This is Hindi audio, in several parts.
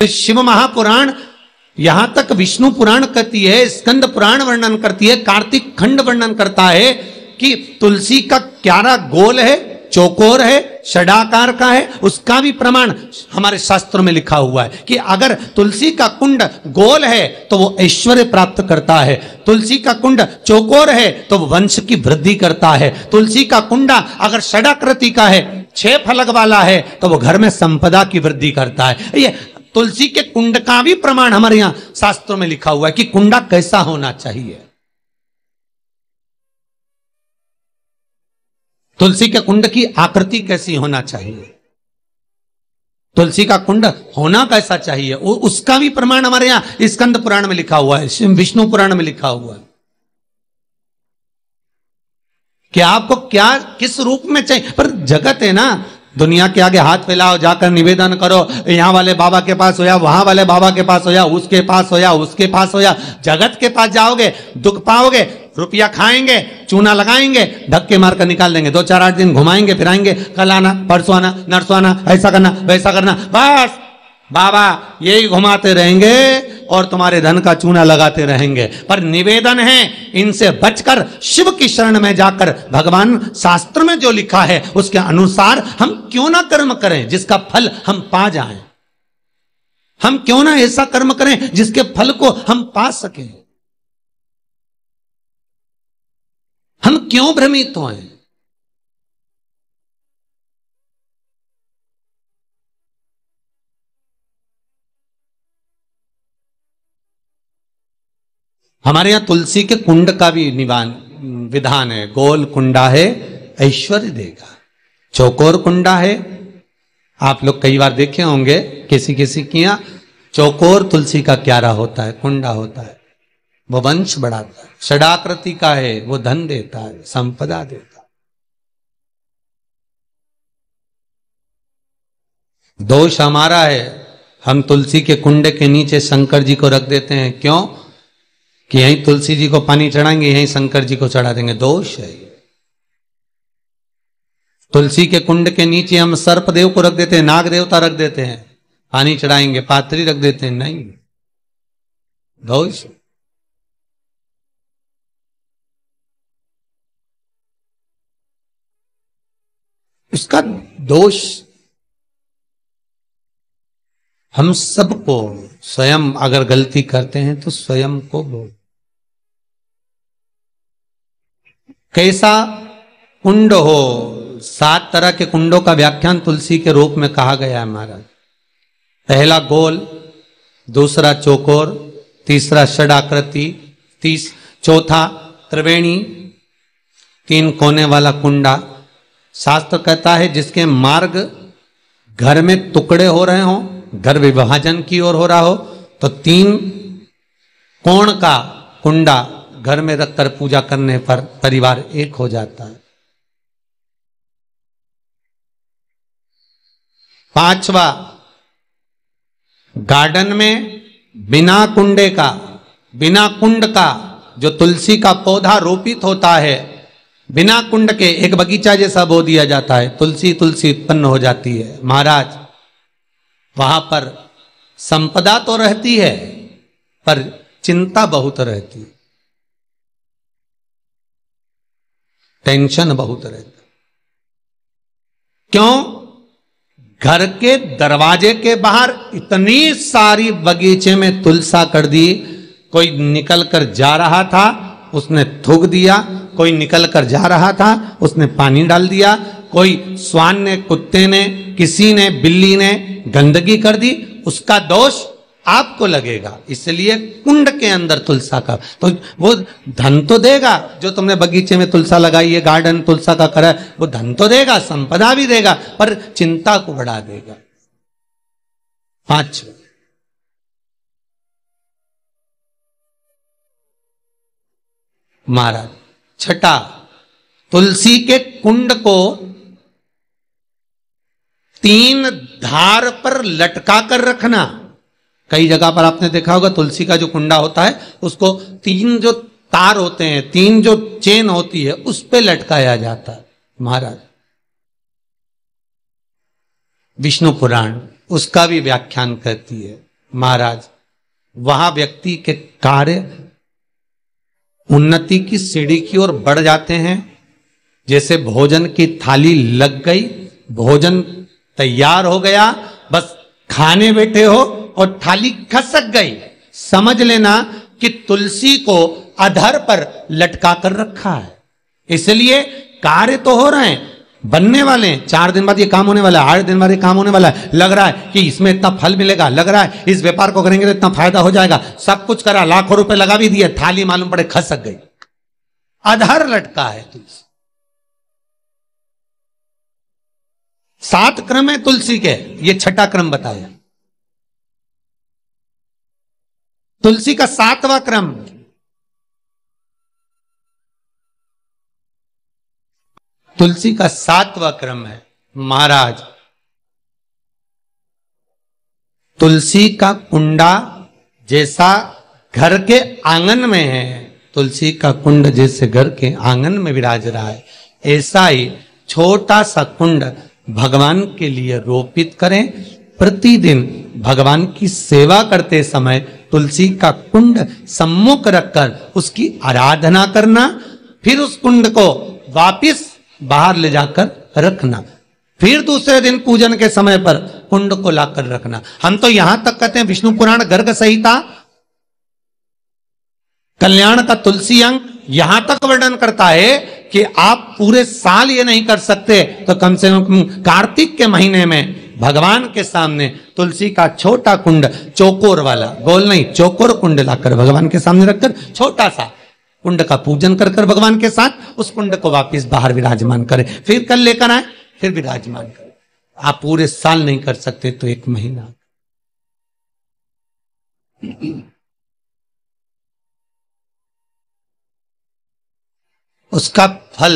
शिव महापुराण, यहां तक विष्णु पुराण कहती है, स्कंद पुराण वर्णन करती है, कार्तिक खंड वर्णन करता है कि तुलसी का क्यारा गोल है, चौकोर है, षडाकार का है। उसका भी प्रमाण हमारे शास्त्रों में लिखा हुआ है कि अगर तुलसी का कुंड गोल है तो वो ऐश्वर्य प्राप्त करता है, तुलसी का कुंड चौकोर है तो वो वंश की वृद्धि करता है, तुलसी का कुंडा अगर षडाकृति का है, 6 फलक वाला है, तो वो घर में संपदा की वृद्धि करता है। ये तुलसी के कुंड का भी प्रमाण हमारे यहां शास्त्रों में लिखा हुआ है कि कुंडा कैसा होना चाहिए। तुलसी के कुंड की आकृति कैसी होना चाहिए, तुलसी का कुंड होना कैसा चाहिए, उसका भी प्रमाण हमारे यहां स्कंद पुराण में लिखा हुआ है, विष्णु पुराण में लिखा हुआ है कि आपको क्या किस रूप में चाहिए। पर जगत है ना, दुनिया के आगे हाथ फैलाओ, जाकर निवेदन करो, यहां वाले बाबा के पास हो या वहां वाले बाबा के पास हो या उसके पास हो या उसके पास हो या जगत के पास जाओगे, दुख पाओगे, रुपया खाएंगे, चूना लगाएंगे, धक्के मारकर निकाल देंगे, 2-4-8 दिन घुमाएंगे फिराएंगे, कल आना, परसों आना, नरसों आना, ऐसा करना वैसा करना, बस बाबा यही घुमाते रहेंगे और तुम्हारे धन का चूना लगाते रहेंगे। पर निवेदन है, इनसे बचकर शिव की शरण में जाकर भगवान शास्त्र में जो लिखा है उसके अनुसार हम क्यों ना कर्म करें जिसका फल हम पा जाएं। हम क्यों ना ऐसा कर्म करें जिसके फल को हम पा सकें। हम क्यों भ्रमित हों। हमारे यहां तुलसी के कुंड का भी विधान है। गोल कुंडा है ऐश्वर्य देगा, चौकोर कुंडा है, आप लोग कई बार देखे होंगे किसी किसी के यहां चौकोर तुलसी का क्यारा होता है, कुंडा होता है, वो वंश बढ़ाता है। षडाकृति का है, वो धन देता है, संपदा देता है। दोष हमारा है, हम तुलसी के कुंडे के नीचे शंकर जी को रख देते हैं। क्यों? कि यहीं तुलसी जी को पानी चढ़ाएंगे, यहीं शंकर जी को चढ़ा देंगे। दोष है। तुलसी के कुंड के नीचे हम सर्प देव को रख देते हैं, नाग देवता रख देते हैं, पानी चढ़ाएंगे, पात्री रख देते हैं, नहीं, दोष। इसका दोष हम सबको, स्वयं अगर गलती करते हैं तो स्वयं को बोल। कैसा कुंड हो, 7 तरह के कुंडों का व्याख्यान तुलसी के रूप में कहा गया है महाराज। पहला गोल, दूसरा चौकोर, तीसरा षडाकृति, चौथा त्रिवेणी, 3 कोने वाला कुंडा। शास्त्र कहता है जिसके मार्ग घर में टुकड़े हो रहे हों, घर विभाजन की ओर हो रहा हो, तो 3 कोण का कुंडा घर में रखकर पूजा करने पर परिवार एक हो जाता है। 5वां, गार्डन में बिना कुंडे का, बिना कुंड का जो तुलसी का पौधा रोपित होता है, बिना कुंड के एक बगीचा जैसा बो दिया जाता है, तुलसी तुलसी उत्पन्न हो जाती है। महाराज वहां पर संपदा तो रहती है पर चिंता बहुत रहती है, टेंशन बहुत रहता। क्यों? घर के दरवाजे के बाहर इतनी सारी बगीचे में तुलसा कर दी। कोई निकल कर जा रहा था, उसने थूक दिया, कोई निकल कर जा रहा था, उसने पानी डाल दिया, कोई श्वान ने, कुत्ते ने, किसी ने, बिल्ली ने गंदगी कर दी, उसका दोष आपको लगेगा। इसलिए कुंड के अंदर तुलसा का, तो वो धन तो देगा, जो तुमने बगीचे में तुलसा लगाई है, गार्डन तुलसा का करा, वो धन तो देगा, संपदा भी देगा, पर चिंता को बढ़ा देगा। 5, महाराज 6, तुलसी के कुंड को 3 धार पर लटका कर रखना। कई जगह पर आपने देखा होगा तुलसी का जो कुंडा होता है उसको 3 जो तार होते हैं, 3 जो चेन होती है, उस पे लटकाया जाता है। महाराज विष्णु पुराण उसका भी व्याख्यान करती है महाराज वहां व्यक्ति के कार्य उन्नति की सीढ़ी की ओर बढ़ जाते हैं। जैसे भोजन की थाली लग गई, भोजन तैयार हो गया, बस खाने बैठे हो और थाली खसक गई, समझ लेना कि तुलसी को अधर पर लटका कर रखा है। इसलिए कार्य तो हो रहे हैं, बनने वाले हैं, 4 दिन बाद ये काम होने वाला है, 8 दिन बाद ये काम होने वाला है, लग रहा है कि इसमें इतना फल मिलेगा, लग रहा है इस व्यापार को करेंगे तो इतना फायदा हो जाएगा, सब कुछ करा, लाखों रुपए लगा भी दिए, थाली मालूम पड़े खसक गई, अधर लटका है तुलसी। 7 क्रम है तुलसी के, ये छठा क्रम बताया। तुलसी का 7वां क्रम, तुलसी का 7वां क्रम है महाराज, तुलसी का कुंडा जैसा घर के आंगन में है, तुलसी का कुंड जैसे घर के आंगन में विराज रहा है, ऐसा ही छोटा सा कुंड भगवान के लिए रोपित करें। प्रतिदिन भगवान की सेवा करते समय तुलसी का कुंड सम्मुख रखकर उसकी आराधना करना, फिर उस कुंड को वापिस बाहर ले जाकर रखना, फिर दूसरे दिन पूजन के समय पर कुंड को लाकर रखना। हम तो यहां तक कहते हैं, विष्णु पुराण गर्ग संहिता कल्याण का तुलसी अंग यहां तक वर्णन करता है कि आप पूरे साल ये नहीं कर सकते तो कम से कम कार्तिक के महीने में भगवान के सामने तुलसी का छोटा कुंड, चौकोर वाला, गोल नहीं, चौकोर कुंड लाकर भगवान के सामने रखकर छोटा सा कुंड का पूजन कर कर भगवान के साथ उस कुंड को वापस बाहर विराजमान करें, फिर कल लेकर आए, फिर विराजमान करें। आप पूरे साल नहीं कर सकते तो 1 महीना। उसका फल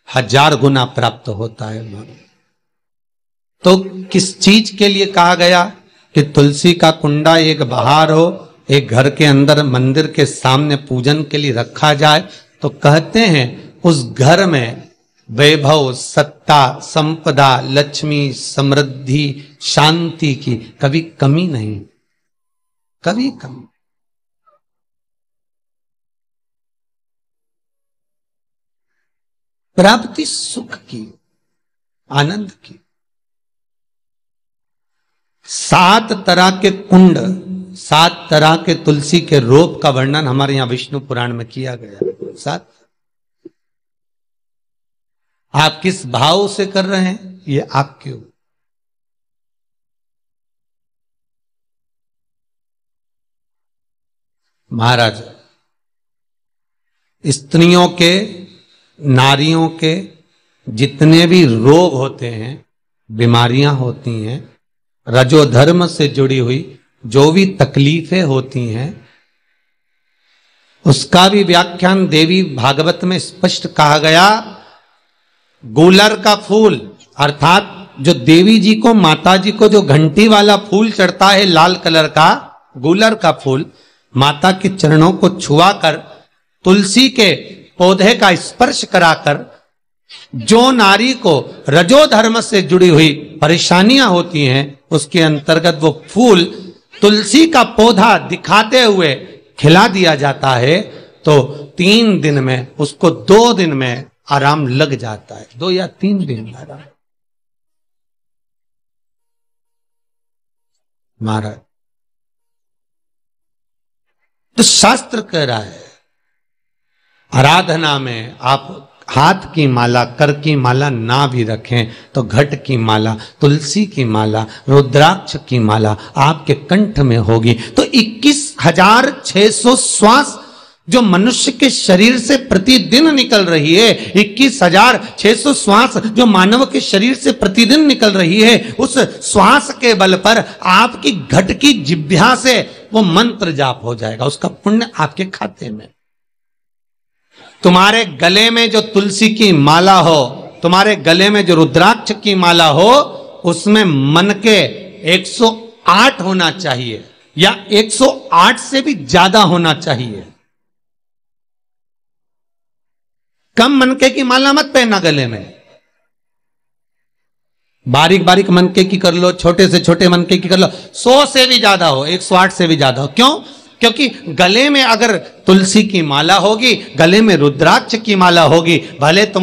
1000 गुना प्राप्त होता है। तो किस चीज के लिए कहा गया कि तुलसी का कुंडा एक बाहर हो, एक घर के अंदर मंदिर के सामने पूजन के लिए रखा जाए, तो कहते हैं उस घर में वैभव, सत्ता, संपदा, लक्ष्मी, समृद्धि, शांति की कभी कमी नहीं, कभी कमी। प्राप्ति सुख की, आनंद की। 7 तरह के कुंड, 7 तरह के तुलसी के रोप का वर्णन हमारे यहां विष्णु पुराण में किया गया। 7। आप किस भाव से कर रहे हैं ये आपके ऊपर। महाराज, स्त्रियों के, नारियों के जितने भी रोग होते हैं, बीमारियां होती हैं, रजोधर्म से जुड़ी हुई जो भी तकलीफें होती हैं, उसका भी व्याख्यान देवी भागवत में स्पष्ट कहा गया। गूलर का फूल, अर्थात जो देवी जी को, माता जी को जो घंटी वाला फूल चढ़ता है लाल कलर का, गूलर का फूल, माता के चरणों को छुआकर, तुलसी के पौधे का स्पर्श कराकर, जो नारी को रजोधर्म से जुड़ी हुई परेशानियां होती हैं, उसके अंतर्गत वो फूल तुलसी का पौधा दिखाते हुए खिला दिया जाता है, तो 3 दिन में उसको 2 दिन में आराम लग जाता है, 2 या 3 दिन में आराम। महाराज, तो शास्त्र कह रहा है आराधना में आप हाथ की माला, कर की माला ना भी रखें तो घट की माला, तुलसी की माला, रुद्राक्ष की माला आपके कंठ में होगी, तो 21,600 श्वास जो मनुष्य के शरीर से प्रतिदिन निकल रही है, 21,600 श्वास जो मानव के शरीर से प्रतिदिन निकल रही है, उस श्वास के बल पर आपकी घट की जिह्वा से वो मंत्र जाप हो जाएगा, उसका पुण्य आपके खाते में। तुम्हारे गले में जो तुलसी की माला हो, तुम्हारे गले में जो रुद्राक्ष की माला हो, उसमें मन के 108 होना चाहिए या 108 से भी ज्यादा होना चाहिए। कम मनके की माला मत पहनना गले में, बारीक बारीक मनके की कर लो, छोटे से छोटे मनके की कर लो, 100 से भी ज्यादा हो, 108 से भी ज्यादा हो। क्यों? क्योंकि गले में अगर तुलसी की माला होगी, गले में रुद्राक्ष की माला होगी, भले तुम